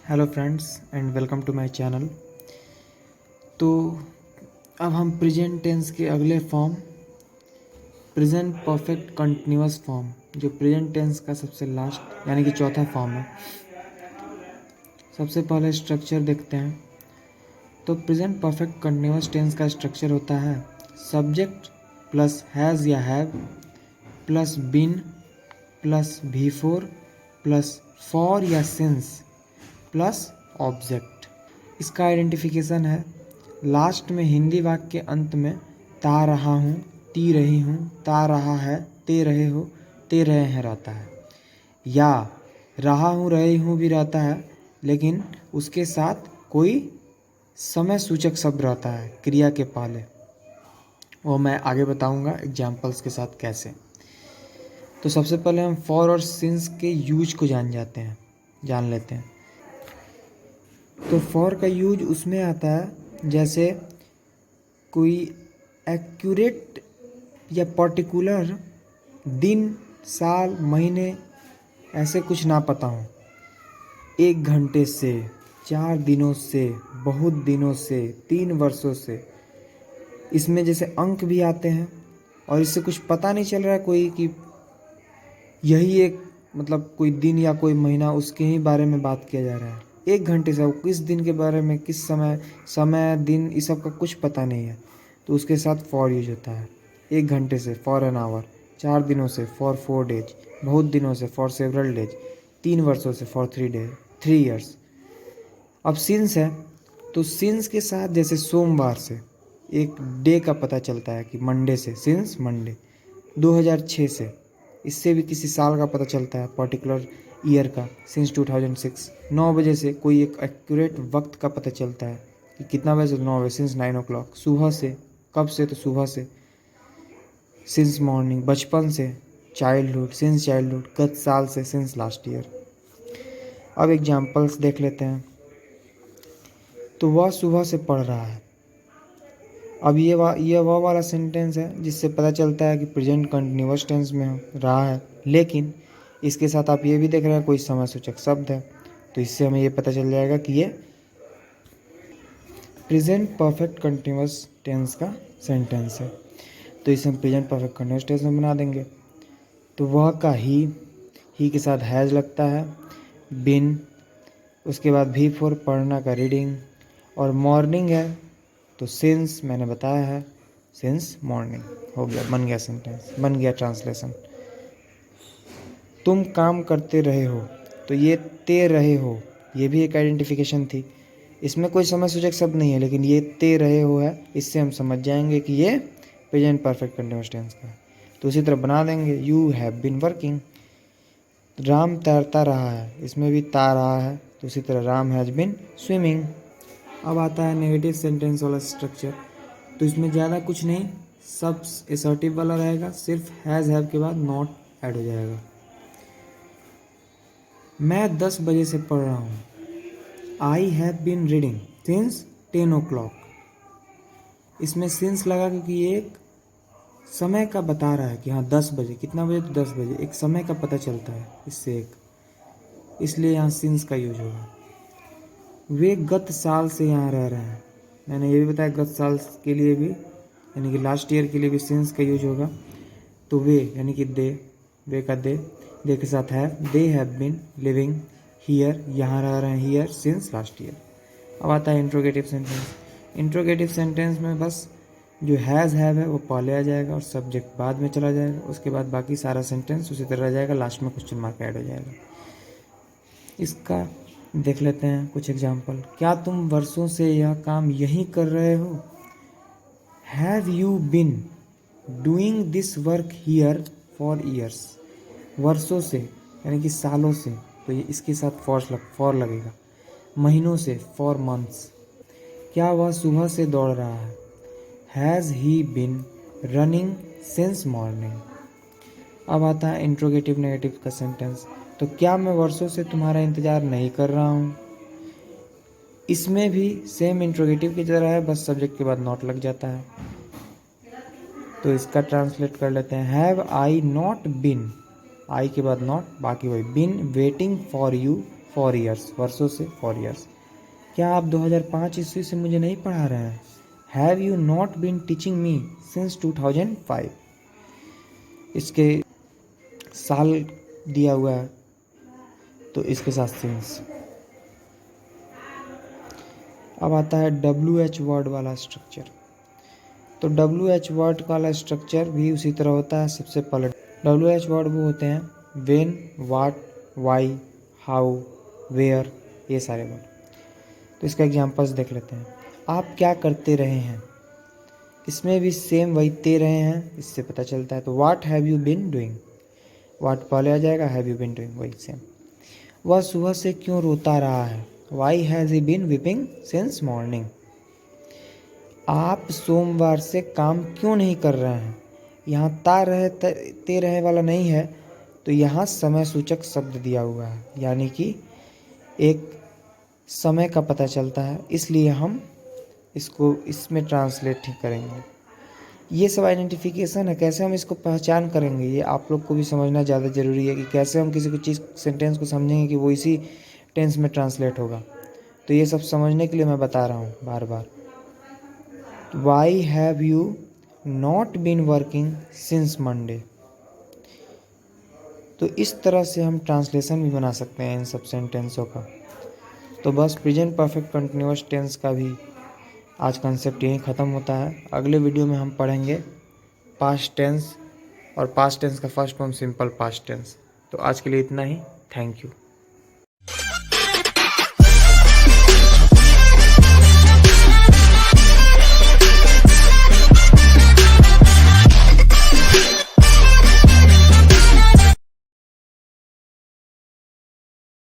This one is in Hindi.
Hello friends and welcome to my channel. तो अब हम प्रेजेंट टेंस के अगले form present perfect continuous form, जो प्रेजेंट टेंस का सबसे लास्ट यानी कि चौथा फॉर्म है, सबसे पहले स्ट्रक्चर देखते हैं। तो प्रेजेंट परफेक्ट कंटिन्यूअस टेंस का स्ट्रक्चर होता है सब्जेक्ट प्लस हैज़ या हैव प्लस बीन प्लस भी फोर प्लस फॉर या सिंस प्लस ऑब्जेक्ट। इसका आइडेंटिफिकेशन है लास्ट में हिंदी वाक्य के अंत में ता रहा हूँ, ती रही हूँ, ता रहा है, ते रहे हो, ते रहे हैं रहता है, या रहा हूँ रही हूँ भी रहता है, लेकिन उसके साथ कोई समय सूचक शब्द रहता है क्रिया के पहले। वो मैं आगे बताऊंगा एग्जाम्पल्स के साथ कैसे। तो सबसे पहले हम फॉर और सिंस के यूज को जान लेते हैं। तो फॉर का यूज उसमें आता है जैसे कोई एक्यूरेट या पर्टिकुलर दिन, साल, महीने ऐसे कुछ ना पता हो, 1 घंटे से, 4 दिनों से, बहुत दिनों से, 3 वर्षों से, इसमें जैसे अंक भी आते हैं और इससे कुछ पता नहीं चल रहा है कोई कि यही एक मतलब कोई दिन या कोई महीना उसके ही बारे में बात किया जा रहा है। 1 घंटे से किस दिन के बारे में, किस समय दिन, इस सब का कुछ पता नहीं है, तो उसके साथ फॉर यूज होता है। 1 घंटे से फॉर एन आवर, 4 दिनों से फॉर 4 डेज, बहुत दिनों से फॉर सेवरल डेज, 3 वर्षों से फॉर 3 ईयर्स। अब सिंस है तो सिंस के साथ जैसे सोमवार से एक डे का पता चलता है कि मंडे से, सिंस मंडे। 2006 से, इससे भी किसी साल का पता चलता है, पर्टिकुलर ईयर का, सिंस 2006। 9 बजे से कोई एक एक्यूरेट वक्त का पता चलता है कि कितना बजे से, 9 बजे, सिंस 9 o'clock। सुबह से, कब से, तो सुबह से, सिंस मॉर्निंग। बचपन से, चाइल्डहुड, सिंस चाइल्डहुड। गत साल से, सिंस लास्ट ईयर। अब एग्जाम्पल्स देख लेते हैं। तो वह सुबह से पढ़ रहा है। अब ये वह वाला सेंटेंस है जिससे पता चलता है कि प्रेजेंट कंटिन्यूअस टेंस में रहा है, लेकिन इसके साथ आप ये भी देख रहे हैं कोई समय सूचक शब्द है, तो इससे हमें ये पता चल जाएगा कि ये प्रेजेंट परफेक्ट कंटिन्यूअस टेंस का सेंटेंस है। तो इसे हम प्रेजेंट परफेक्ट कंटिन्यूअस टेंस में बना देंगे। तो वह का ही के साथ हैज़ लगता है, बिन, उसके बाद भी फोर पढ़ना का रीडिंग, और मॉर्निंग है तो सिंस, मैंने बताया है, सिंस मॉर्निंग। हो गया, बन गया सेंटेंस, बन गया ट्रांसलेशन। तुम काम करते रहे हो, तो ये ते रहे हो, ये भी एक आइडेंटिफिकेशन थी। इसमें कोई समय सूचक शब्द नहीं है, लेकिन ये ते रहे हो है, इससे हम समझ जाएंगे कि ये प्रेजेंट परफेक्ट कंटिन्यूअस टेंस का है। तो उसी तरह बना देंगे, you have been working. Ram तैरता रहा है, इसमें भी ता रहा है, तो उसी तरह राम हैज़ बीन स्विमिंग। अब आता है नेगेटिव सेंटेंस वाला स्ट्रक्चर। तो इसमें ज़्यादा कुछ नहीं, सब असर्टिव वाला रहेगा, सिर्फ हैज़ हैव के बाद नॉट ऐड हो जाएगा। मैं 10 बजे से पढ़ रहा हूँ। I have been reading since 10 o'clock। इसमें सिंस लगा क्योंकि ये एक समय का बता रहा है कि हाँ 10 बजे, कितना बजे, तो 10 बजे, एक समय का पता चलता है इससे एक, इसलिए यहाँ सिंस का यूज होगा। वे गत साल से यहाँ रह रहे हैं, मैंने ये भी बताया गत साल के लिए भी यानी कि लास्ट ईयर के लिए भी सिंस का यूज होगा। तो वे यानी कि दे, वे का दे के साथ है, they have been living here, यहाँ रह रहे हैं हियर सिंस लास्ट ईयर। अब आता है इंट्रोगेटिव सेंटेंस। इंट्रोगेटिव सेंटेंस में बस जो हैज़ हैव है वो पहले आ जाएगा और सब्जेक्ट बाद में चला जाएगा, उसके बाद बाकी सारा सेंटेंस उसी तरह रह जाएगा, लास्ट में क्वेश्चन मार्क ऐड हो जाएगा। इसका देख लेते हैं कुछ एग्जाम्पल। क्या तुम वर्षों से यह काम यहीं कर रहे हो? Have you been doing this work here for years. वर्षों से यानी कि सालों से, तो ये इसके साथ फॉर लगेगा। महीनों से, फॉर मंथ्स। क्या वह सुबह से दौड़ रहा है? Has he been running since morning. अब आता है इंट्रोगेटिव नेगेटिव का सेंटेंस। तो क्या मैं वर्षों से तुम्हारा इंतज़ार नहीं कर रहा हूँ? इसमें भी सेम इंट्रोगेटिव की तरह है, बस सब्जेक्ट के बाद नॉट लग जाता है। तो इसका ट्रांसलेट कर लेते हैं, हैव आई नॉट बिन, आई के बाद नॉट, बाकी वही, बिन waiting for you for years, वर्षों से फॉर ईयर्स। क्या आप 2005 ईस्वी से मुझे नहीं पढ़ा रहे हैं? Have you not been teaching me since 2005। इसके साल दिया हुआ है तो इसके साथ सिंस। अब आता है WH वर्ड वाला स्ट्रक्चर। तो WH वर्ड वाला स्ट्रक्चर भी उसी तरह होता है। सबसे पहले WH वर्ड वो होते हैं when, what, why, how, where, ये सारे वर्ड। तो इसका एग्जांपल्स देख लेते हैं। आप क्या करते रहे हैं, इसमें भी सेम वही ते रहे हैं, इससे पता चलता है। तो what have you been doing, what पहले आ जाएगा, हैव यू बीन डूइंग वही सेम। वह सुबह से क्यों रोता रहा है, why has he been weeping since morning. आप सोमवार से काम क्यों नहीं कर रहे हैं, यहाँ ता रहे ते रहे वाला नहीं है, तो यहाँ समय सूचक शब्द दिया हुआ है, यानी कि एक समय का पता चलता है, इसलिए हम इसको इसमें ट्रांसलेट करेंगे। ये सब आइडेंटिफिकेशन है, कैसे हम इसको पहचान करेंगे ये आप लोग को भी समझना ज़्यादा ज़रूरी है कि कैसे हम किसी को चीज़ सेंटेंस को समझेंगे कि वो इसी टेंस में ट्रांसलेट होगा। तो ये सब समझने के लिए मैं बता रहा हूँ बार बार। Why have you not been working since Monday. तो इस तरह से हम ट्रांसलेशन भी बना सकते हैं इन सब सेंटेंसों का। तो बस प्रेजेंट परफेक्ट कंटिन्यूअस टेंस का भी आज कंसेप्ट यहीं ख़त्म होता है। अगले वीडियो में हम पढ़ेंगे पास्ट टेंस और पास्ट टेंस का first form simple past tense. तो आज के लिए इतना ही। Thank you.